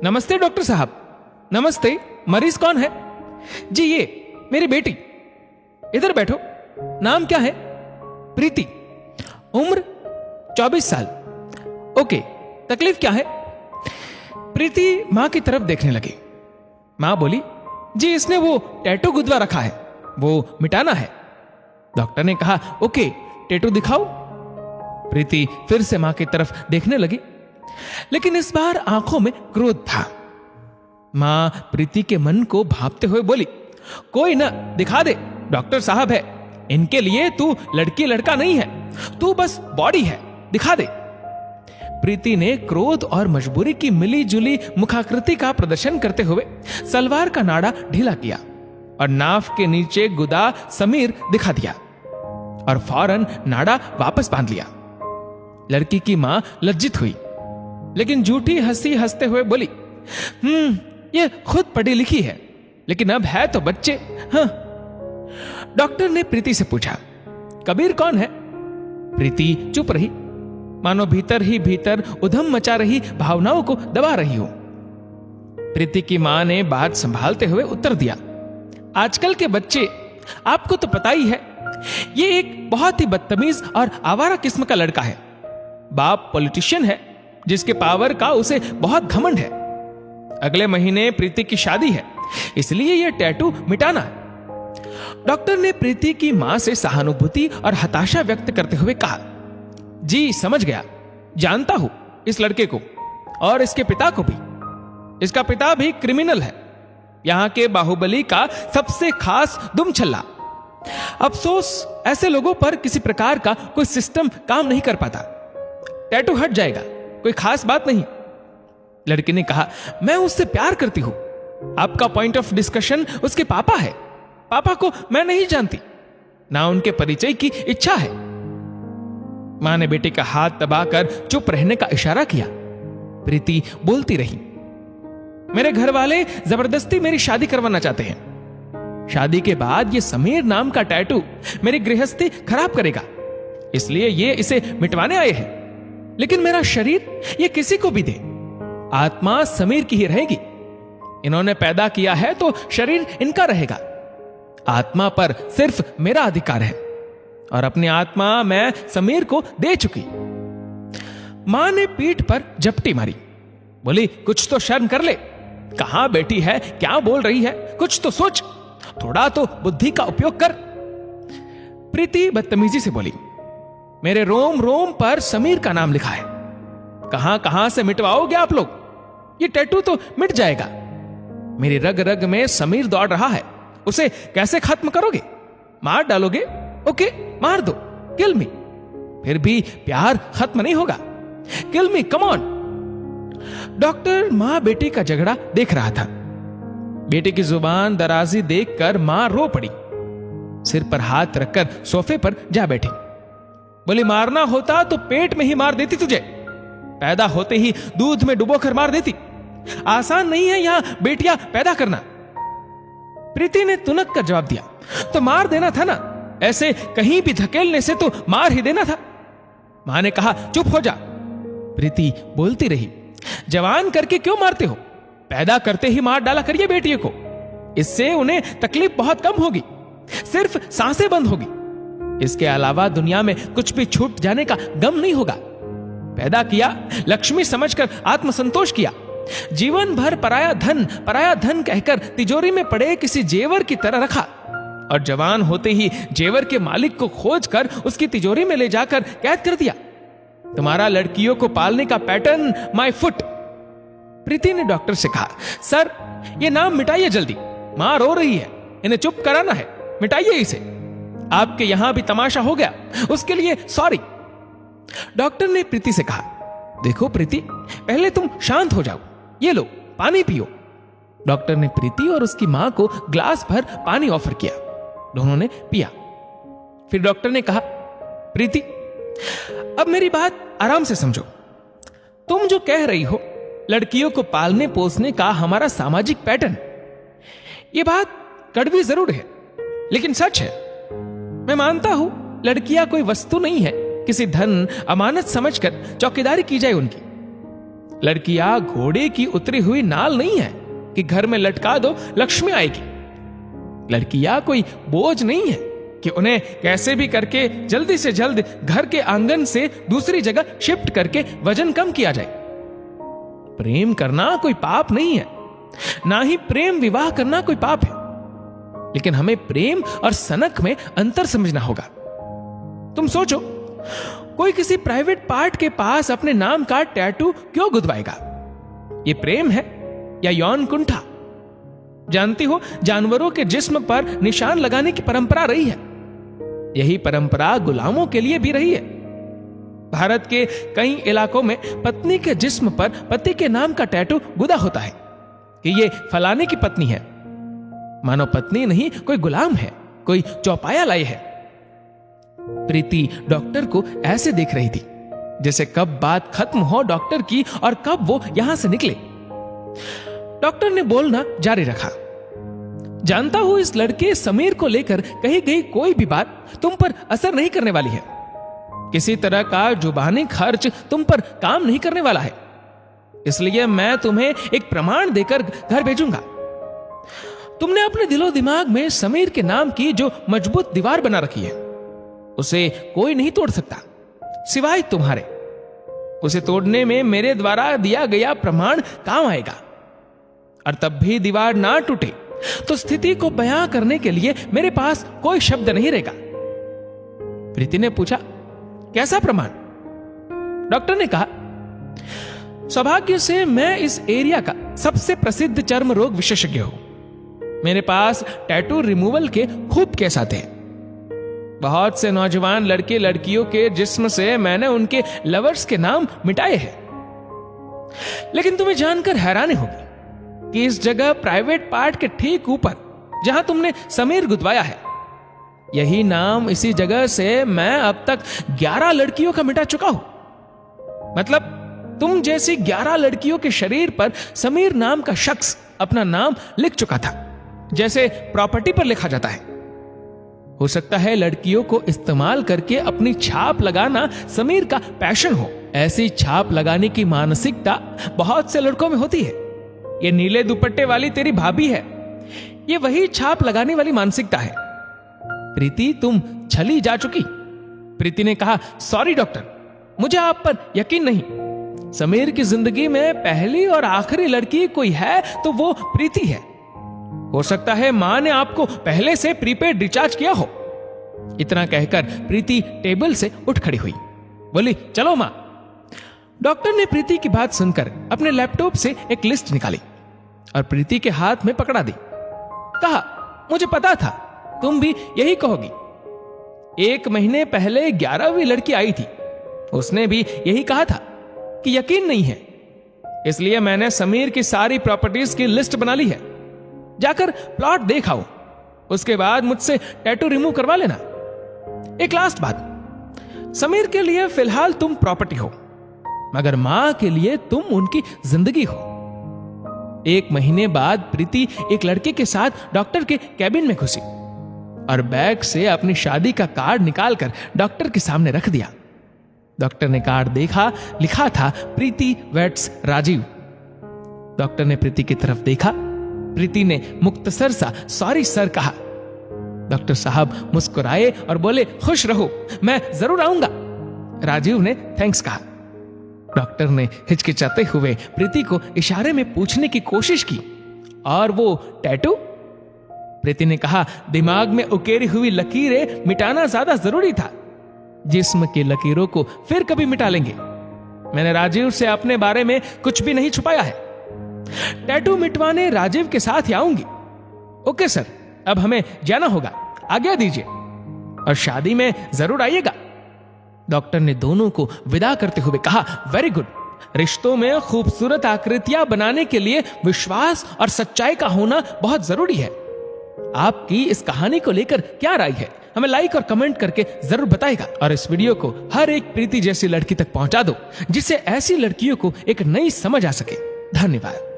नमस्ते डॉक्टर साहब। नमस्ते। मरीज कौन है? जी ये मेरी बेटी। इधर बैठो। नाम क्या है? प्रीति। उम्र 24 साल। ओके, तकलीफ क्या है? प्रीति मां की तरफ देखने लगी। मां बोली, जी इसने वो टैटू गुदवा रखा है, वो मिटाना है। डॉक्टर ने कहा, ओके टैटू दिखाओ। प्रीति फिर से मां की तरफ देखने लगी, लेकिन इस बार आंखों में क्रोध था। मां प्रीति के मन को भांपते हुए बोली, कोई ना, दिखा दे, डॉक्टर साहब है, इनके लिए तू लड़की लड़का नहीं है, तू बस बॉडी है, दिखा दे। प्रीति ने क्रोध और मजबूरी की मिली जुली मुखाकृति का प्रदर्शन करते हुए सलवार का नाड़ा ढीला किया और नाफ के नीचे गुदा समीर दिखा दिया और फौरन नाड़ा वापस बांध लिया। लड़की की मां लज्जित हुई, लेकिन झूठी हंसी हंसते हुए बोली, ये खुद पढ़ी लिखी है, लेकिन अब है तो बच्चे। हाँ। डॉक्टर ने प्रीति से पूछा, कबीर कौन है? प्रीति चुप रही, मानो भीतर ही भीतर उधम मचा रही भावनाओं को दबा रही हो। प्रीति की मां ने बात संभालते हुए उत्तर दिया, आजकल के बच्चे, आपको तो पता ही है, ये एक बहुत ही बदतमीज और आवारा किस्म का लड़का है। बाप पॉलिटिशियन है, जिसके पावर का उसे बहुत घमंड है। अगले महीने प्रीति की शादी है, इसलिए यह टैटू मिटाना है। डॉक्टर ने प्रीति की मां से सहानुभूति और हताशा व्यक्त करते हुए कहा, जी समझ गया, जानता हूं इस लड़के को और इसके पिता को भी। इसका पिता भी क्रिमिनल है, यहां के बाहुबली का सबसे खास दुमछल्ला। अफसोस ऐसे लोगों पर किसी प्रकार का कोई सिस्टम काम नहीं कर पाता। टैटू हट जाएगा, कोई खास बात नहीं। लड़की ने कहा, मैं उससे प्यार करती हूं। आपका पॉइंट ऑफ डिस्कशन उसके पापा है। पापा को मैं नहीं जानती, ना उनके परिचय की इच्छा है। मां ने बेटे का हाथ दबाकर चुप रहने का इशारा किया। प्रीति बोलती रही, मेरे घर वाले जबरदस्ती मेरी शादी करवाना चाहते हैं। शादी के बाद ये समीर नाम का टैटू मेरी गृहस्थी खराब करेगा, इसलिए ये इसे मिटवाने आए हैं। लेकिन मेरा शरीर ये किसी को भी दे, आत्मा समीर की ही रहेगी। इन्होंने पैदा किया है तो शरीर इनका रहेगा। आत्मा पर सिर्फ मेरा अधिकार है और अपनी आत्मा मैं समीर को दे चुकी। मां ने पीठ पर झपटी मारी, बोली, कुछ तो शर्म कर ले। कहां बेटी है, क्या बोल रही है, कुछ तो सोच, थोड़ा तो बुद्धि का उपयोग कर। प्रीति बदतमीजी से बोली, मेरे रोम रोम पर समीर का नाम लिखा है, कहां कहां से मिटवाओगे आप लोग? ये टैटू तो मिट जाएगा। मेरी रग रग में समीर दौड़ रहा है, उसे कैसे खत्म करोगे? मार डालोगे? ओके, मार दो, किल मी। फिर भी प्यार खत्म नहीं होगा। किल मी, कम ऑन। डॉक्टर मां बेटी का झगड़ा देख रहा था। बेटे की जुबान दराजी देखकर मां रो पड़ी, सिर पर हाथ रखकर सोफे पर जा बैठी। बोली, मारना होता तो पेट में ही मार देती तुझे, पैदा होते ही दूध में डुबोकर मार देती। आसान नहीं है यहां बेटियां पैदा करना। प्रीति ने तुनक कर जवाब दिया, तो मार देना था ना, ऐसे कहीं भी धकेलने से तो मार ही देना था। मां ने कहा, चुप हो जा। प्रीति बोलती रही, जवान करके क्यों मारते हो? पैदा करते ही मार डाला करिए बेटियों को, इससे उन्हें तकलीफ बहुत कम होगी, सिर्फ सांसें बंद होगी। इसके अलावा दुनिया में कुछ भी छूट जाने का गम नहीं होगा। पैदा किया, लक्ष्मी समझकर आत्मसंतोष किया, जीवन भर पराया धन कहकर तिजोरी में पड़े किसी जेवर की तरह रखा, और जवान होते ही जेवर के मालिक को खोजकर उसकी तिजोरी में ले जाकर कैद कर दिया। तुम्हारा लड़कियों को पालने का पैटर्न माय फुट। प्रीति ने डॉक्टर से कहा, सर ये नाम मिटाइए जल्दी, मां रो रही है, इन्हें चुप कराना है, मिटाइए इसे। आपके यहां भी तमाशा हो गया, उसके लिए सॉरी। डॉक्टर ने प्रीति से कहा, देखो प्रीति, पहले तुम शांत हो जाओ, ये लो पानी पियो। डॉक्टर ने प्रीति और उसकी मां को ग्लास भर पानी ऑफर किया। दोनों ने पिया। फिर डॉक्टर ने कहा, प्रीति अब मेरी बात आराम से समझो। तुम जो कह रही हो लड़कियों को पालने पोसने का हमारा सामाजिक पैटर्न, यह बात कड़वी जरूर है, लेकिन सच है। मैं मानता हूं लड़कियां कोई वस्तु नहीं है, किसी धन अमानत समझकर चौकीदारी की जाए उनकी। लड़कियां घोड़े की उतरी हुई नाल नहीं है कि घर में लटका दो लक्ष्मी आएगी। लड़कियां कोई बोझ नहीं है कि उन्हें कैसे भी करके जल्दी से जल्द घर के आंगन से दूसरी जगह शिफ्ट करके वजन कम किया जाए। प्रेम करना कोई पाप नहीं है, ना ही प्रेम विवाह करना कोई पाप है, लेकिन हमें प्रेम और सनक में अंतर समझना होगा। तुम सोचो, कोई किसी प्राइवेट पार्ट के पास अपने नाम का टैटू क्यों गुदवाएगा? ये प्रेम है या यौन कुंठा? जानती हो, जानवरों के जिस्म पर निशान लगाने की परंपरा रही है। यही परंपरा गुलामों के लिए भी रही है। भारत के कई इलाकों में पत्नी के जिस्म पर पति के नाम का टैटू गुदा होता है कि ये फलाने की पत्नी है, मानो पत्नी नहीं कोई गुलाम है, कोई चौपाया लाई है। प्रीति डॉक्टर को ऐसे देख रही थी जैसे कब बात खत्म हो डॉक्टर की और कब वो यहां से निकले। डॉक्टर ने बोलना जारी रखा। जानता हूं इस लड़के समीर को लेकर कही गई कोई भी बात तुम पर असर नहीं करने वाली है। किसी तरह का जुबानी खर्च तुम पर काम नहीं करने वाला है, इसलिए मैं तुम्हें एक प्रमाण देकर घर भेजूंगा। तुमने अपने दिलो दिमाग में समीर के नाम की जो मजबूत दीवार बना रखी है, उसे कोई नहीं तोड़ सकता सिवाय तुम्हारे। उसे तोड़ने में मेरे द्वारा दिया गया प्रमाण काम आएगा। और तब भी दीवार ना टूटे तो स्थिति को बयां करने के लिए मेरे पास कोई शब्द नहीं रहेगा। प्रीति ने पूछा, कैसा प्रमाण? डॉक्टर ने कहा, सौभाग्य से मैं इस एरिया का सबसे प्रसिद्ध चर्म रोग विशेषज्ञ हूं। मेरे पास टैटू रिमूवल के खूब केस आते हैं। बहुत से नौजवान लड़के लड़कियों के जिस्म से मैंने उनके लवर्स के नाम मिटाए हैं। लेकिन तुम्हें जानकर हैरानी होगी कि इस जगह प्राइवेट पार्ट के ठीक ऊपर जहां तुमने समीर गुदवाया है, यही नाम इसी जगह से मैं अब तक 11 लड़कियों का मिटा चुका हूं। मतलब तुम जैसी 11 लड़कियों के शरीर पर समीर नाम का शख्स अपना नाम लिख चुका था, जैसे प्रॉपर्टी पर लिखा जाता है। हो सकता है लड़कियों को इस्तेमाल करके अपनी छाप लगाना समीर का पैशन हो। ऐसी छाप लगाने की मानसिकता बहुत से लड़कों में होती है। ये नीले दुपट्टे वाली तेरी भाभी है, ये वही छाप लगाने वाली मानसिकता है। प्रीति, तुम छली जा चुकी। प्रीति ने कहा, सॉरी डॉक्टर, मुझे आप पर यकीन नहीं। समीर की जिंदगी में पहली और आखिरी लड़की कोई है तो वो प्रीति है। हो सकता है मां ने आपको पहले से प्रीपेड रिचार्ज किया हो। इतना कहकर प्रीति टेबल से उठ खड़ी हुई, बोली, चलो मां। डॉक्टर ने प्रीति की बात सुनकर अपने लैपटॉप से एक लिस्ट निकाली और प्रीति के हाथ में पकड़ा दी। कहा, मुझे पता था तुम भी यही कहोगी। 1 महीने पहले 11वीं लड़की आई थी, उसने भी यही कहा था कि यकीन नहीं है। इसलिए मैंने समीर की सारी प्रॉपर्टीज की लिस्ट बना ली है। जाकर प्लॉट देख आओ, उसके बाद मुझसे टैटू रिमूव करवा लेना। एक लास्ट बात, समीर के लिए फिलहाल तुम प्रॉपर्टी हो, मगर मां के लिए तुम उनकी जिंदगी हो। 1 महीने बाद प्रीति एक लड़के के साथ डॉक्टर के कैबिन में घुसी और बैग से अपनी शादी का कार्ड निकालकर डॉक्टर के सामने रख दिया। डॉक्टर ने कार्ड देखा, लिखा था प्रीति वेट्स राजीव। डॉक्टर ने प्रीति की तरफ देखा। प्रीति ने मुख्तसर सा सॉरी सर कहा। डॉक्टर साहब मुस्कुराए और बोले, खुश रहो, मैं जरूर आऊंगा। राजीव ने थैंक्स कहा। डॉक्टर ने हिचकिचाते हुए प्रीति को इशारे में पूछने की कोशिश की, और वो टैटू? प्रीति ने कहा, दिमाग में उकेरी हुई लकीरें मिटाना ज्यादा जरूरी था। जिस्म की लकीरों को फिर कभी मिटा लेंगे। मैंने राजीव से अपने बारे में कुछ भी नहीं छुपाया है। टैटू मिटवाने राजीव के साथ ही आऊंगी। ओके सर, अब हमें जाना होगा, आज्ञा दीजिए, और शादी में जरूर आइएगा। डॉक्टर ने दोनों को विदा करते हुए कहा, वेरी गुड। रिश्तों में खूबसूरत आकृतियां बनाने के लिए विश्वास और सच्चाई का होना बहुत जरूरी है। आपकी इस कहानी को लेकर क्या राय है, हमें लाइक और कमेंट करके जरूर बताएगा। और इस वीडियो को हर एक प्रीति जैसी लड़की तक पहुंचा दो, जिससे ऐसी लड़कियों को एक नई समझ आ सके। धन्यवाद।